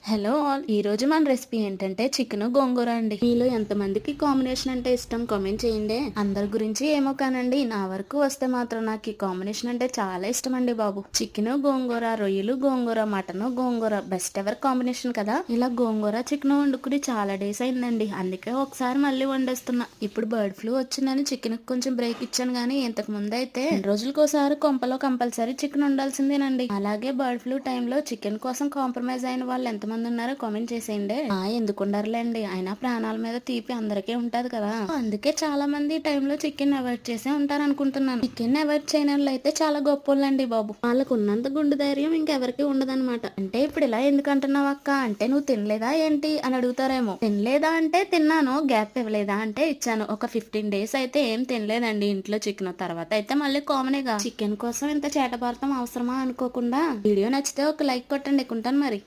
Hello all ఈ రోజు మన రెసిపీ ఏంటంటే చికెన్ గోంగూర అండి. మీలో ఎంతమందికి కాంబినేషన్ అంటే ఇష్టం కామెంట్ చేయండి. అందరి గురించి ఏమో కానండి, నా వరకు వస్తే మాత్రం నాకు ఈ కాంబినేషన్ అంటే చాలా ఇష్టం అండి బాబు. చికెన్ గోంగూర, రొయ్యలు గోంగూర, మటన్ గోంగూర బెస్ట్ ఎవర్ కాంబినేషన్ కదా. ఇలా గోంగూర చికెన్ వండుకుని చాలా డేస్ అయిందండి, అందుకే ఒకసారి మళ్ళీ వండేస్తున్నా. ఇప్పుడు బర్డ్ ఫ్లూ వచ్చిందని చికెన్ కొంచెం బ్రేక్ ఇచ్చాను గానీ, ఇంతకు ముందు అయితే 2 రోజులకోసారి కొంపలో కంపల్సరీ చికెన్ ఉండాల్సిందేనండి. అలాగే బర్డ్ ఫ్లూ టైంలో చికెన్ కోసం కాంప్రమైజ్ అయిన వాళ్ళు ఎంతమంది ఉన్నారో కామెంట్ చేసేయండి. ఎందుకు ఉండరులేండి, అయినా ప్రాణాల మీద తీపి అందరికీ ఉంటది కదా. అందుకే చాలా మంది ఈ టైంలో చికెన్ అవాయిడ్ చేసే ఉంటారు అనుకుంటున్నాను. చికెన్ అవాయిడ్ చేయని వాళ్ళు అయితే చాలా గొప్పోళ్ళండి బాబు. వాళ్ళకు ఉన్నంత గుండె ధైర్యం ఇంకెవరికి ఉండదన్నమాట. అంటే ఇప్పుడు ఇలా ఎందుకు అంటున్నావు అక్క అంటే, నువ్వు తినలేదా ఏంటి అని అడుగుతారేమో. తినలేదా అంటే తిన్నాను, గ్యాప్ ఇవ్వలేదా అంటే ఇచ్చాను. ఒక 15 days అయితే ఏం తినలేదండి ఇంట్లో చికెన్. తర్వాత అయితే మళ్ళీ కామనేగా. చికెన్ కోసం ఇంత చేటభారతం అవసరమా అనుకోకుండా వీడియో నచ్చితే ఒక లైక్ కొట్టండి. కుంటాను మరి.